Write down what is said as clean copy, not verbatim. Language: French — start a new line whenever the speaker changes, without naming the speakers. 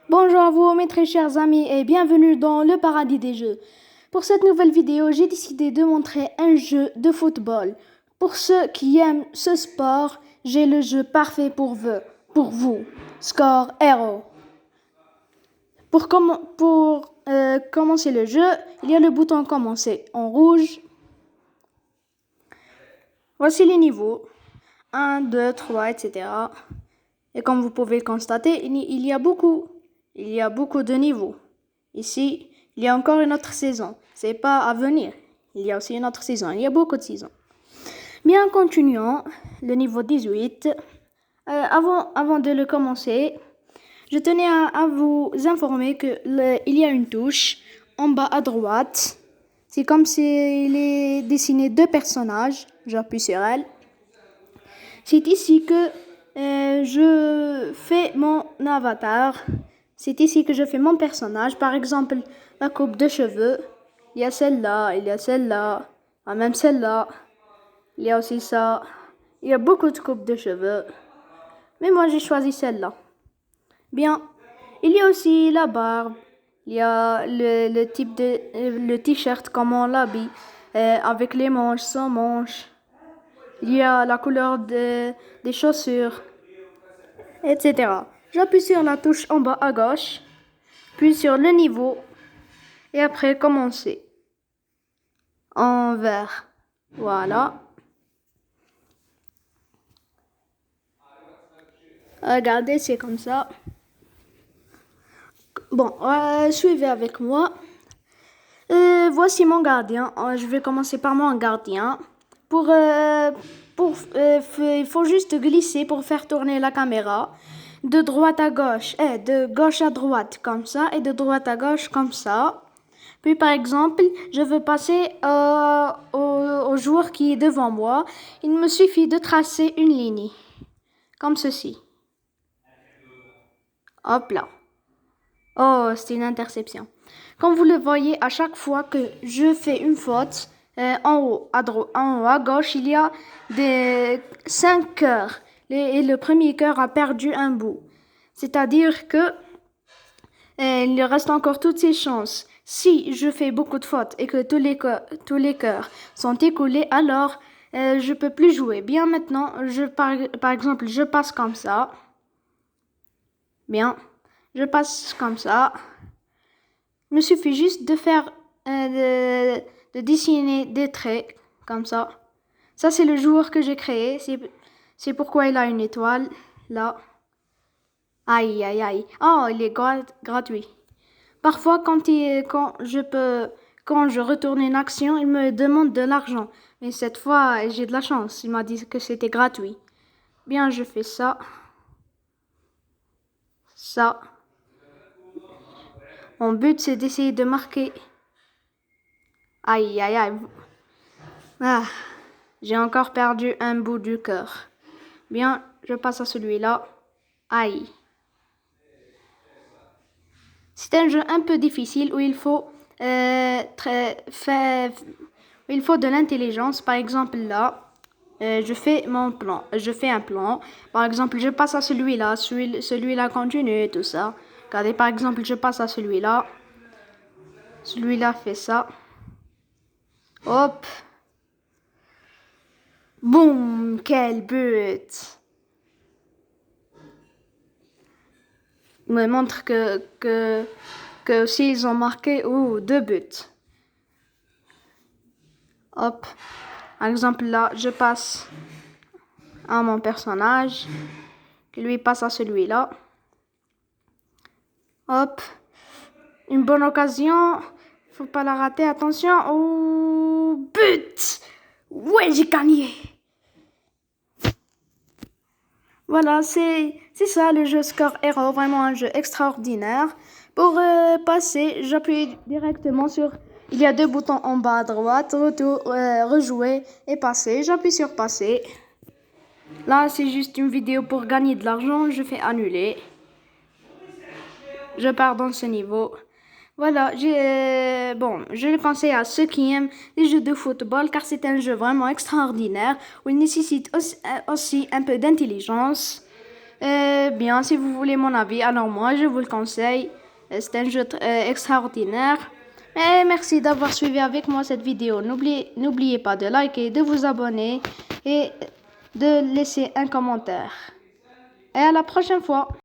Bonjour à vous mes très chers amis et bienvenue dans le paradis des jeux. Pour cette nouvelle vidéo, j'ai décidé de montrer un jeu de football. Pour ceux qui aiment ce sport, j'ai le jeu parfait pour vous. Score Hero. Pour commencer le jeu, il y a le bouton commencer en rouge. Voici les niveaux. 1, 2, 3, etc. Et comme vous pouvez le constater, il y a beaucoup de niveaux. Ici, il y a encore une autre saison. C'est pas à venir. Il y a aussi une autre saison. Il y a beaucoup de saisons. Bien, continuons. Le niveau 18. Avant de le commencer, je tenais à vous informer qu'il y a une touche en bas à droite. C'est comme s'il est dessiné deux personnages. J'appuie sur elle. C'est ici que je fais mon avatar. C'est ici que je fais mon personnage. Par exemple, la coupe de cheveux. Il y a celle-là, il y a celle-là, même celle-là. Il y a aussi ça. Il y a beaucoup de coupes de cheveux. Mais moi, j'ai choisi celle-là. Bien. Il y a aussi la barbe. Il y a le type de le t-shirt, comment on l'habille. Avec les manches, sans manches. Il y a la couleur des chaussures, etc. J'appuie sur la touche en bas à gauche, puis sur le niveau, et après commencer. En vert. Voilà. Regardez, c'est comme ça. Bon, suivez avec moi. Voici mon gardien. Je vais commencer par mon gardien. Il faut juste glisser pour faire tourner la caméra de droite à gauche, de gauche à droite comme ça et de droite à gauche comme ça. Puis par exemple, je veux passer au joueur qui est devant moi. Il me suffit de tracer une ligne comme ceci. Hop là. Oh, c'est une interception. Comme vous le voyez, à chaque fois que je fais une faute, en haut à gauche, il y a des 5 cœurs. Et le premier cœur a perdu un bout. C'est-à-dire que il reste encore toutes ses chances. Si je fais beaucoup de fautes et que tous les cœurs sont écoulés, alors je peux plus jouer. Bien maintenant, par exemple, je passe comme ça. Bien, je passe comme ça. Il me suffit juste de faire de dessiner des traits comme ça. Ça, c'est le joueur que j'ai créé. C'est pourquoi il a une étoile là. Aïe, aïe, aïe. Oh, il est gratuit. Parfois, quand je retourne une action, il me demande de l'argent. Mais cette fois, j'ai de la chance. Il m'a dit que c'était gratuit. Bien, je fais ça. Ça. Mon but, c'est d'essayer de marquer. Aïe, aïe, aïe. Ah, j'ai encore perdu un bout du cœur. Bien, je passe à celui-là. Aïe. C'est un jeu un peu difficile où il faut de l'intelligence. Par exemple, là, je fais mon plan. Je fais un plan. Par exemple, je passe à celui-là. Celui-là continue, tout ça. Regardez, par exemple, je passe à celui-là. Celui-là fait ça. Hop. Boum, quel but! Il me montre que s'ils ont marqué 2 buts. Hop. Par exemple, là, je passe à mon personnage, qui lui passe à celui-là. Hop. Une bonne occasion. Faut pas la rater. Attention. Oh, but! Ouais, j'ai gagné! Voilà, c'est ça le jeu Score Hero, vraiment un jeu extraordinaire. Pour passer, j'appuie directement sur... Il y a 2 boutons en bas à droite, retour, rejouer et passer. J'appuie sur passer. Là, c'est juste une vidéo pour gagner de l'argent. Je fais annuler. Je pars dans ce niveau. Voilà, je le conseille à ceux qui aiment les jeux de football car c'est un jeu vraiment extraordinaire où il nécessite aussi un peu d'intelligence. Bien, si vous voulez mon avis, alors moi, je vous le conseille. C'est un jeu extraordinaire. Et merci d'avoir suivi avec moi cette vidéo. N'oubliez pas de liker, de vous abonner et de laisser un commentaire. Et à la prochaine fois.